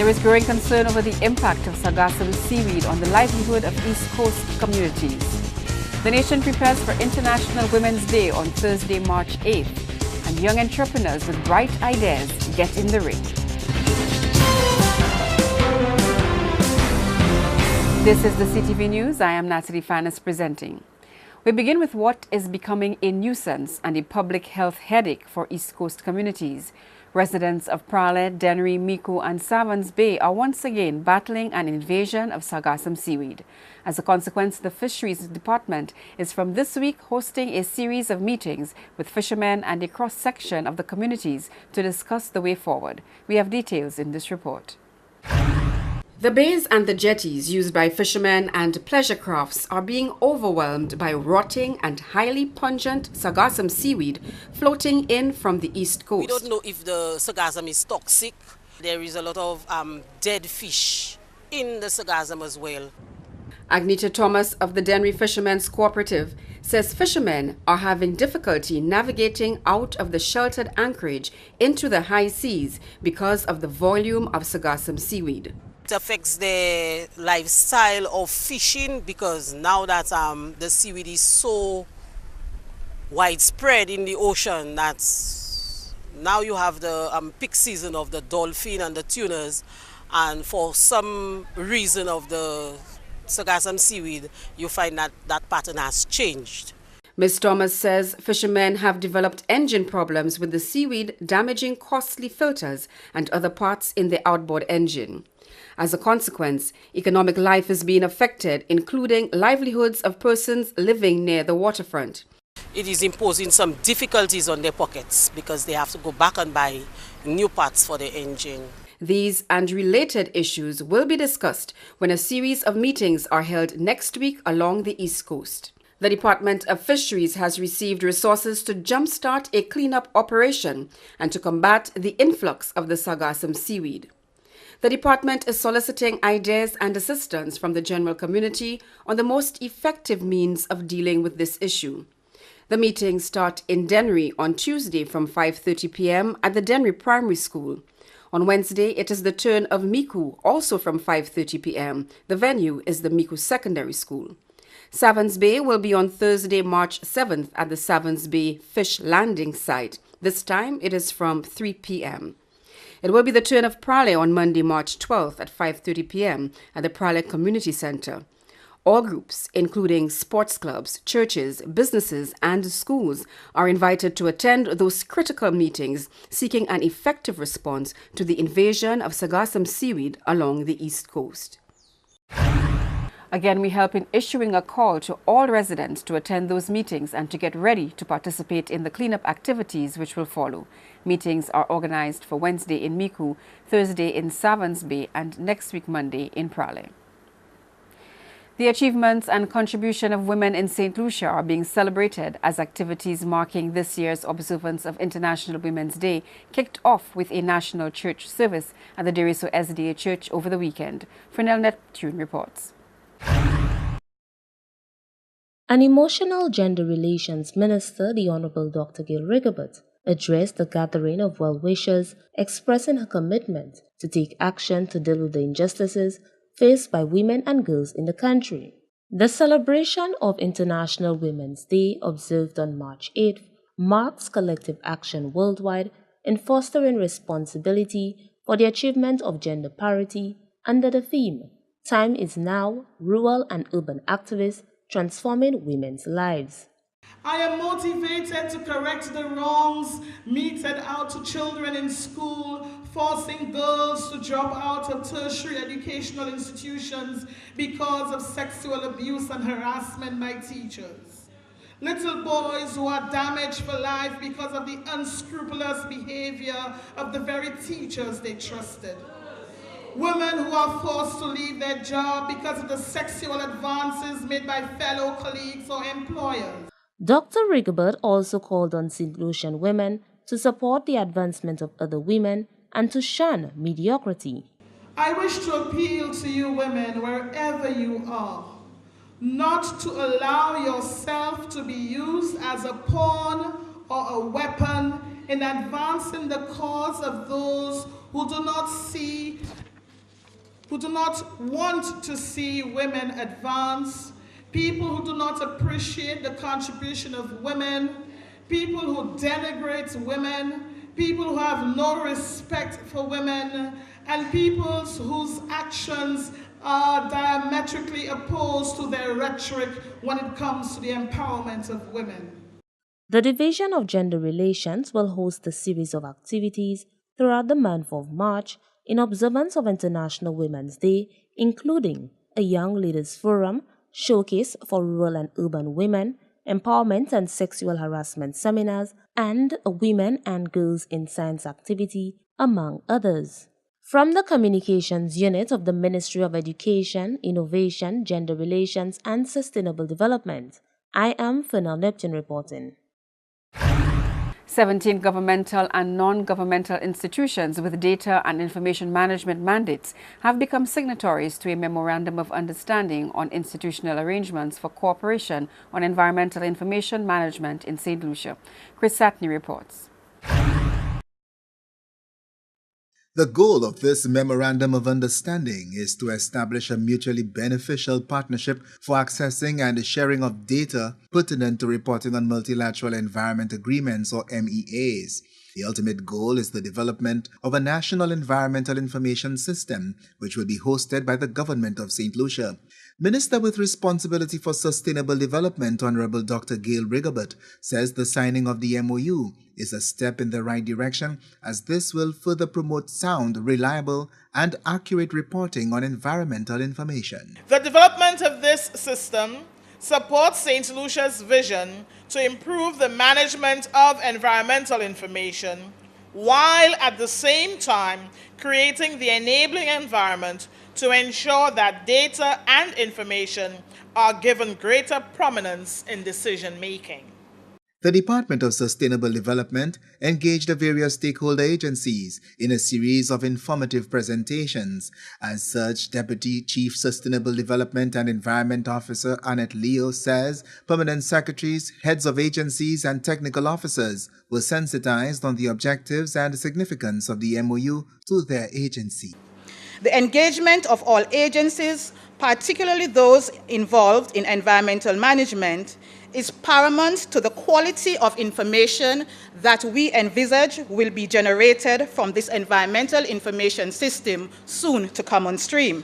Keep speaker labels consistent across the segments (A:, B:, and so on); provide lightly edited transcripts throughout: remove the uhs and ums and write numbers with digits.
A: There is growing concern over the impact of Sargassum seaweed on the livelihood of East Coast communities. The nation prepares for International Women's Day on Thursday, March 8th, and young entrepreneurs with bright ideas get in the ring. This is the CTV News. I am Natalie Fanis presenting. We begin with what is becoming a nuisance and a public health headache for East Coast communities. Residents of Prale, Dennery, Mico and Savans Bay are once again battling an invasion of Sargassum seaweed. As a consequence, the Fisheries Department is from this week hosting a series of meetings with fishermen and a cross-section of the communities to discuss the way forward. We have details in this report. The bays and the jetties used by fishermen and pleasure crafts are being overwhelmed by rotting and highly pungent Sargassum seaweed floating in from the east coast.
B: We don't know if the Sargassum is toxic. There is a lot of dead fish in the Sargassum as well.
A: Agneta Thomas of the Dennery Fishermen's Cooperative says fishermen are having difficulty navigating out of the sheltered anchorage into the high seas because of the volume of Sargassum seaweed.
B: It affects the lifestyle of fishing because now that the seaweed is so widespread in the ocean that now you have the peak season of the dolphin and the tunas, and for some reason of the Sargassum seaweed, you find that that pattern has changed.
A: Ms. Thomas says fishermen have developed engine problems with the seaweed damaging costly filters and other parts in the outboard engine. As a consequence, economic life is being affected, including livelihoods of persons living near the waterfront.
B: It is imposing some difficulties on their pockets because they have to go back and buy new parts for the engine.
A: These and related issues will be discussed when a series of meetings are held next week along the East Coast. The Department of Fisheries has received resources to jumpstart a cleanup operation and to combat the influx of the Sargassum seaweed. The department is soliciting ideas and assistance from the general community on the most effective means of dealing with this issue. The meetings start in Dennery on Tuesday from 5:30 p.m. at the Dennery Primary School. On Wednesday, it is the turn of Mico, also from 5:30 p.m. The venue is the Mico Secondary School. Savans Bay will be on Thursday, March 7th at the Savans Bay Fish Landing site. This time it is from 3 p.m. It will be the turn of Prale on Monday, March 12th at 5:30 p.m. at the Prale Community Center. All groups, including sports clubs, churches, businesses, and schools, are invited to attend those critical meetings seeking an effective response to the invasion of Sargassum seaweed along the East Coast. Again, we help in issuing a call to all residents to attend those meetings and to get ready to participate in the cleanup activities which will follow. Meetings are organized for Wednesday in Mico, Thursday in Savans Bay, and next week Monday in Prale. The achievements and contribution of women in St. Lucia are being celebrated as activities marking this year's observance of International Women's Day kicked off with a national church service at the Deriso SDA Church over the weekend. Frenelle Neptune reports.
C: An emotional gender relations minister, the Honorable Dr. Gail Rigobert, addressed the gathering of well-wishers, expressing her commitment to take action to deal with the injustices faced by women and girls in the country. The celebration of International Women's Day, observed on March 8th, marks collective action worldwide in fostering responsibility for the achievement of gender parity under the theme, "Time is Now, Rural and Urban Activists Transforming Women's Lives."
D: I am motivated to correct the wrongs meted out to children in school, forcing girls to drop out of tertiary educational institutions because of sexual abuse and harassment by teachers. Little boys who are damaged for life because of the unscrupulous behavior of the very teachers they trusted. Women who are forced to leave their job because of the sexual advances made by fellow colleagues or employers.
C: Dr. Rigobert also called on St. Lucian women to support the advancement of other women and to shun mediocrity.
D: I wish to appeal to you women wherever you are, not to allow yourself to be used as a pawn or a weapon in advancing the cause of those who do not see who do not want to see women advance, people who do not appreciate the contribution of women, people who denigrate women, people who have no respect for women, and people whose actions are diametrically opposed to their rhetoric when it comes to the empowerment of women.
C: The Division of Gender Relations will host a series of activities throughout the month of March in observance of International Women's Day, including a Young Leaders Forum, showcase for rural and urban women, empowerment and sexual harassment seminars, and a Women and Girls in Science activity, among others. From the Communications Unit of the Ministry of Education, Innovation, Gender Relations and Sustainable Development, I am Fernand Neptune reporting.
A: 17 governmental and non-governmental institutions with data and information management mandates have become signatories to a Memorandum of Understanding on institutional arrangements for cooperation on environmental information management in St. Lucia. Chris Satney reports.
E: The goal of this Memorandum of Understanding is to establish a mutually beneficial partnership for accessing and sharing of data pertinent to reporting on multilateral environment agreements or MEAs. The ultimate goal is the development of a national environmental information system, which will be hosted by the government of St. Lucia. Minister with responsibility for sustainable development, Honorable Dr. Gail Rigobert, says the signing of the MOU is a step in the right direction, as this will further promote sound, reliable, and accurate reporting on environmental information.
D: The development of this system supports St. Lucia's vision to improve the management of environmental information, while at the same time creating the enabling environment to ensure that data and information are given greater prominence in decision making.
E: The Department of Sustainable Development engaged the various stakeholder agencies in a series of informative presentations. As such, Deputy Chief Sustainable Development and Environment Officer Annette Leo says permanent secretaries, heads of agencies, and technical officers were sensitized on the objectives and significance of the MOU to their agency.
F: The engagement of all agencies, particularly those involved in environmental management, is paramount to the quality of information that we envisage will be generated from this environmental information system soon to come on stream.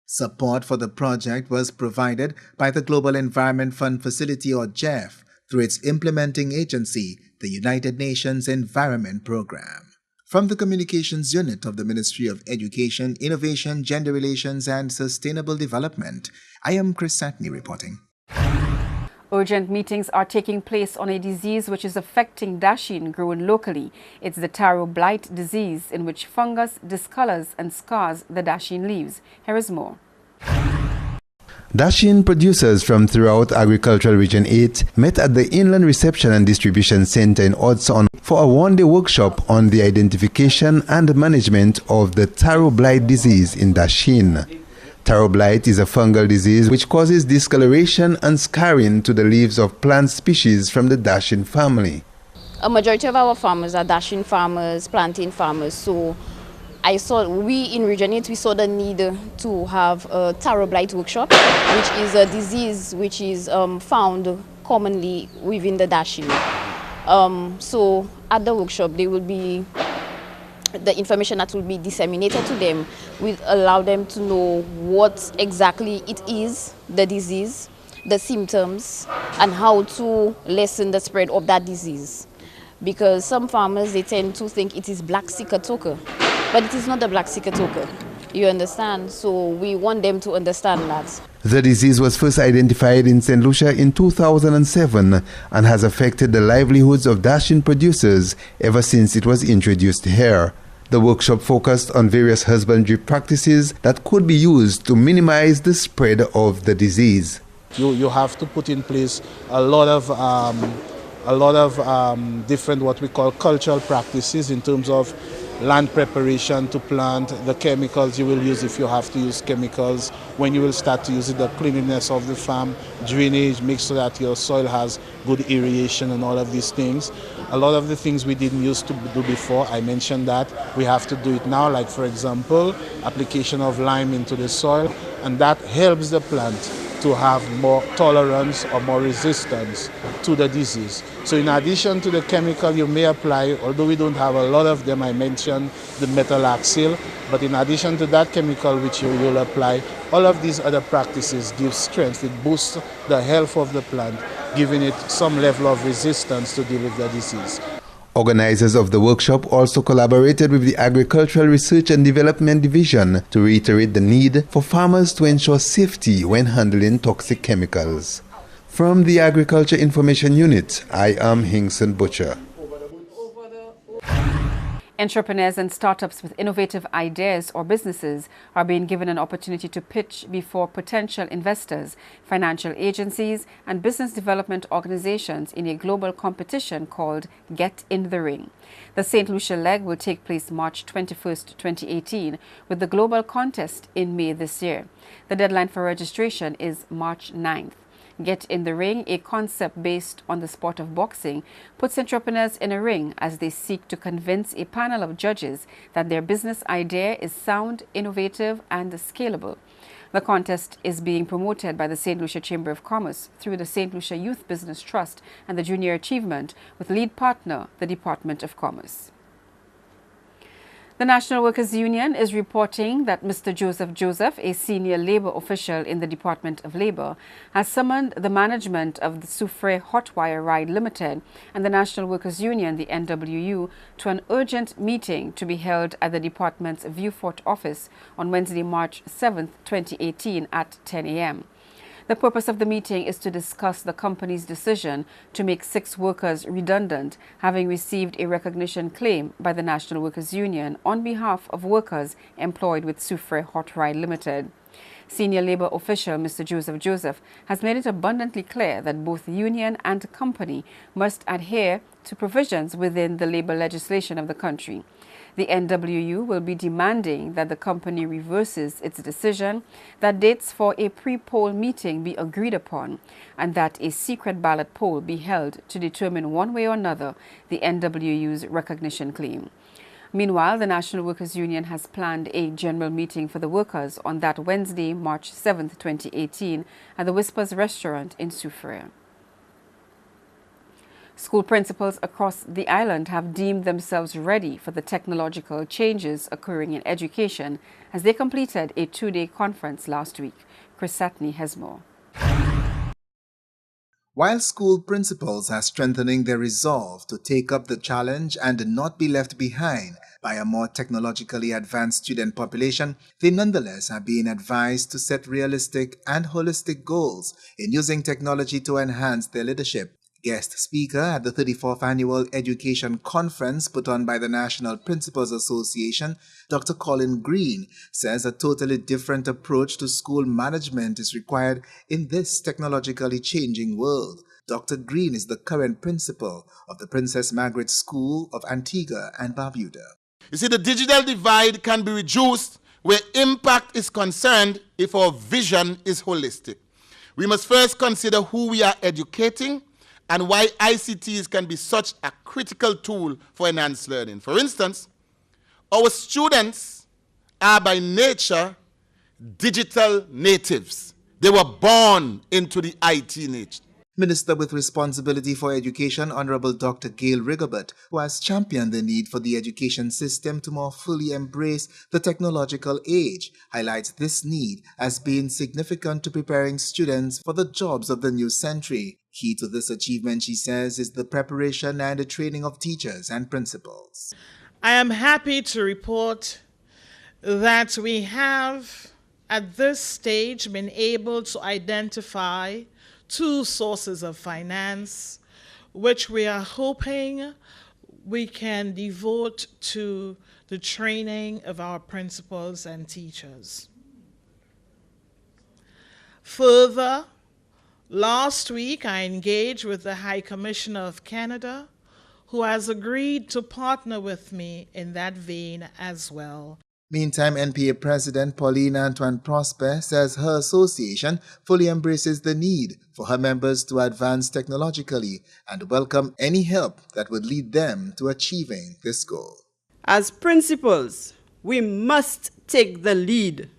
E: Support for the project was provided by the Global Environment Fund Facility, or GEF, through its implementing agency, the United Nations Environment Programme. From the Communications Unit of the Ministry of Education, Innovation, Gender Relations and Sustainable Development, I am Chris Satney reporting.
A: Urgent meetings are taking place on a disease which is affecting dasheen grown locally. It's the taro blight disease, in which fungus discolors and scars the dasheen leaves. Here is more.
G: Dasheen producers from throughout Agricultural Region 8 met at the Inland Reception and Distribution Center in Odson for a one-day workshop on the identification and management of the taro blight disease in dasheen. Taro blight is a fungal disease which causes discoloration and scarring to the leaves of plant species from the dasheen family.
H: A majority of our farmers are dasheen farmers, plantain farmers, so we in Region 8, we saw the need to have a taro blight workshop, which is a disease which is found commonly within the dasheen. So at the workshop, there will be the information that will be disseminated to them will allow them to know what exactly it is, the disease, the symptoms, and how to lessen the spread of that disease. Because some farmers, they tend to think it is black sikatoka, but it is not the black sikatoka. You understand? So we want them to understand that.
G: The disease was first identified in St. Lucia in 2007 and has affected the livelihoods of dasheen producers ever since it was introduced here. The workshop focused on various husbandry practices that could be used to minimize the spread of the disease.
I: You have to put in place a lot of different what we call cultural practices in terms of land preparation to plant, the chemicals you will use if you have to use chemicals, when you will start to use it, the cleanliness of the farm, drainage, make sure that your soil has good aeration and all of these things. A lot of the things we didn't used to do before, I mentioned that, we have to do it now, like for example, application of lime into the soil, and that helps the plant to have more tolerance or more resistance to the disease. So in addition to the chemical you may apply, although we don't have a lot of them, I mentioned the metalaxyl, but in addition to that chemical which you will apply, all of these other practices give strength. It boosts the health of the plant, giving it some level of resistance to deal with the disease.
G: Organizers of the workshop also collaborated with the Agricultural Research and Development Division to reiterate the need for farmers to ensure safety when handling toxic chemicals. From the Agriculture Information Unit, I am Hinkson Butcher.
A: Entrepreneurs and startups with innovative ideas or businesses are being given an opportunity to pitch before potential investors, financial agencies, and business development organizations in a global competition called Get in the Ring. The St. Lucia leg will take place March 21st, 2018, with the global contest in May this year. The deadline for registration is March 9th. Get in the Ring, a concept based on the sport of boxing, puts entrepreneurs in a ring as they seek to convince a panel of judges that their business idea is sound, innovative, and scalable. The contest is being promoted by the St. Lucia Chamber of Commerce through the St. Lucia Youth Business Trust and the Junior Achievement, with lead partner, the Department of Commerce. The National Workers Union is reporting that Mr. Joseph, a senior labor official in the Department of Labor, has summoned the management of the Soufre Hot Wire Ride Limited and the National Workers Union, the NWU, to an urgent meeting to be held at the department's Viewfort office on Wednesday, March 7, 2018 at 10 a.m. The purpose of the meeting is to discuss the company's decision to make 6 workers redundant, having received a recognition claim by the National Workers Union on behalf of workers employed with Soufre Hot Ride Limited. Senior labor official Mr. Joseph has made it abundantly clear that both union and company must adhere to provisions within the labor legislation of the country. The NWU will be demanding that the company reverses its decision, that dates for a pre-poll meeting be agreed upon, and that a secret ballot poll be held to determine one way or another the NWU's recognition claim. Meanwhile, the National Workers Union has planned a general meeting for the workers on that Wednesday, March 7, 2018, at the Whispers restaurant in Soufre. School principals across the island have deemed themselves ready for the technological changes occurring in education as they completed a 2-day conference last week. Chris Satney has more.
E: While school principals are strengthening their resolve to take up the challenge and not be left behind by a more technologically advanced student population, they nonetheless are being advised to set realistic and holistic goals in using technology to enhance their leadership. Guest speaker at the 34th Annual Education Conference put on by the National Principals Association, Dr. Colin Green, says a totally different approach to school management is required in this technologically changing world. Dr. Green is the current principal of the Princess Margaret School of Antigua and Barbuda.
J: You see, the digital divide can be reduced where impact is concerned if our vision is holistic. We must first consider who we are educating and why ICTs can be such a critical tool for enhanced learning. For instance, our students are by nature digital natives. They were born into the IT niche.
E: Minister with responsibility for education, Honorable Dr. Gail Rigobert, who has championed the need for the education system to more fully embrace the technological age, highlights this need as being significant to preparing students for the jobs of the new century. Key to this achievement, she says, is the preparation and the training of teachers and principals.
D: I am happy to report that we have, at this stage, been able to identify 2 sources of finance, which we are hoping we can devote to the training of our principals and teachers. Further, last week I engaged with the High Commissioner of Canada, who has agreed to partner with me in that vein as well.
E: Meantime, NPA President Pauline Antoine Prosper says her association fully embraces the need for her members to advance technologically and welcome any help that would lead them to achieving this goal.
K: As principals, we must take the lead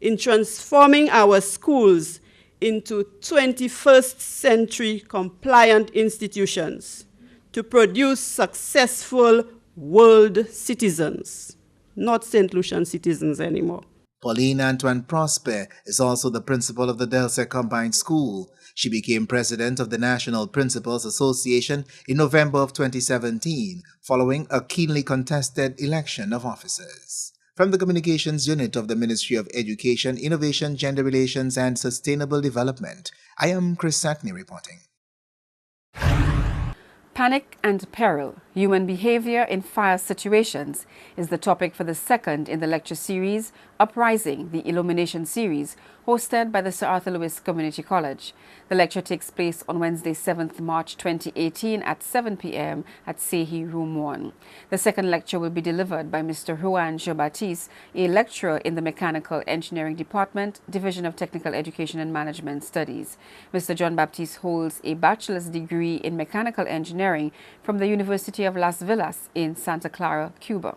K: in transforming our schools into 21st century compliant institutions to produce successful world citizens, not St. Lucian citizens anymore.
E: Pauline Antoine Prosper is also the principal of the Delsec Combined School. She became president of the National Principals Association in November of 2017, following a keenly contested election of officers. From the Communications Unit of the Ministry of Education, Innovation, Gender Relations and Sustainable Development, I am Chris Satney reporting.
A: Panic and peril, human behavior in fire situations, is the topic for the second in the lecture series, Uprising, the Illumination series, hosted by the Sir Arthur Lewis Community College. The lecture takes place on Wednesday, 7th March 2018 at 7 p.m. at Sehi Room 1. The second lecture will be delivered by Mr. Juan Jean-Baptiste, a lecturer in the Mechanical Engineering Department, Division of Technical Education and Management Studies. Mr. Jean-Baptiste holds a bachelor's degree in Mechanical Engineering from the University of Las Villas in Santa Clara, Cuba.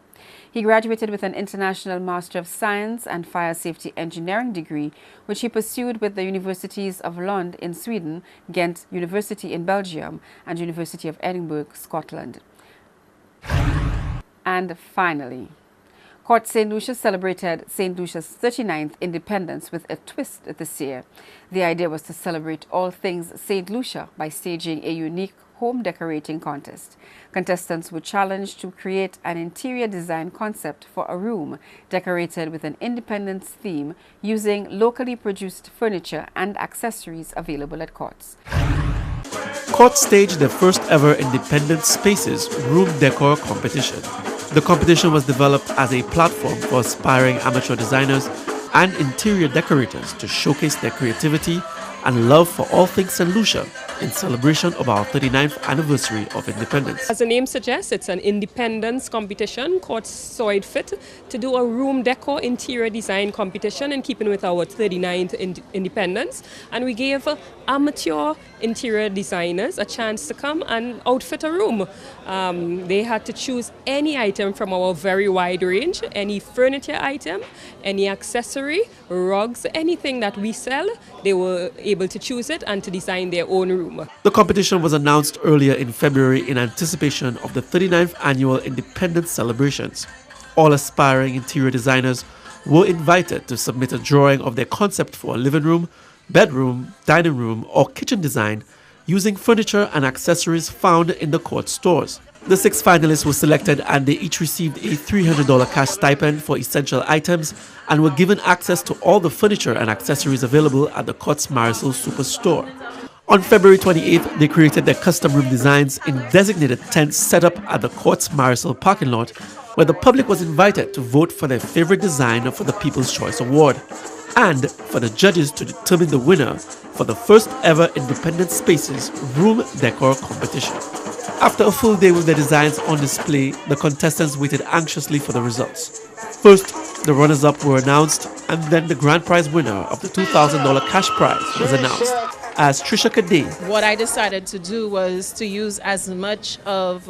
A: He graduated with an International Master of Science and Fire Safety Engineering degree, which he pursued with the Universities of Lund in Sweden, Ghent University in Belgium, and University of Edinburgh, Scotland. And finally, Court St. Lucia celebrated St. Lucia's 39th independence with a twist this year. The idea was to celebrate all things St. Lucia by staging a unique home decorating contest. Contestants were challenged to create an interior design concept for a room decorated with an independence theme using locally produced furniture and accessories available at courts.
L: Court staged their first ever Independent Spaces room decor competition. The competition was developed as a platform for aspiring amateur designers and interior decorators to showcase their creativity and love for all things St. Lucia in celebration of our 39th anniversary of independence.
M: As the name suggests, it's an independence competition. Court saw it fit to do a room decor interior design competition in keeping with our 39th independence. And we gave amateur interior designers a chance to come and outfit a room. They had to choose any item from our very wide range, any furniture item, any accessory, rugs, anything that we sell. They were able to choose it and to design their own room.
L: The competition was announced earlier in February in anticipation of the 39th annual Independence celebrations. All aspiring interior designers were invited to submit a drawing of their concept for a living room, bedroom, dining room, or kitchen design using furniture and accessories found in the court stores. The 6 finalists were selected and they each received a $300 cash stipend for essential items and were given access to all the furniture and accessories available at the court's Marisol Superstore. On February 28th, they created their custom room designs in designated tents set up at the court's Marisol parking lot, where the public was invited to vote for their favorite design for the People's Choice Award and for the judges to determine the winner for the first ever Independent Spaces room decor competition. After a full day with their designs on display, the contestants waited anxiously for the results. First, the runners-up were announced, and then the grand prize winner of the $2,000 cash prize was announced as Trisha Kadeh.
N: What I decided to do was to use as much of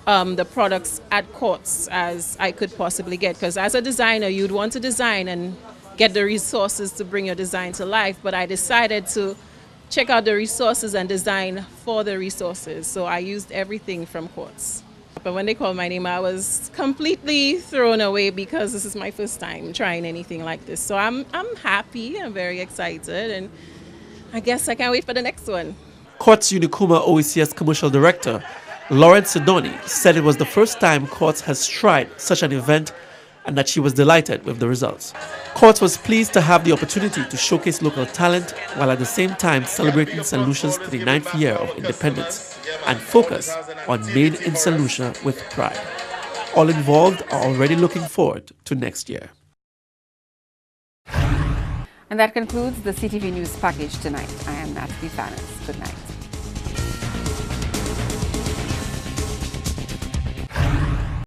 N: the products at courts as I could possibly get, because as a designer you'd want to design and get the resources to bring your design to life, but I decided to check out the resources and design for the resources, so I used everything from courts. But when they called my name, I was completely thrown away because this is my first time trying anything like this. So I'm happy, I'm very excited, and I guess I can't wait for the next one.
L: Courts Unicuma OECS Commercial Director Lawrence Sidoni said it was the first time Courts has tried such an event and that she was delighted with the results. Courts was pleased to have the opportunity to showcase local talent while at the same time celebrating St. Lucia's 39th year of independence and focus on Made in St. Lucia with pride. All involved are already looking forward to next year.
A: And that concludes the CTV News package tonight. I am Natalie Fanis. Good night.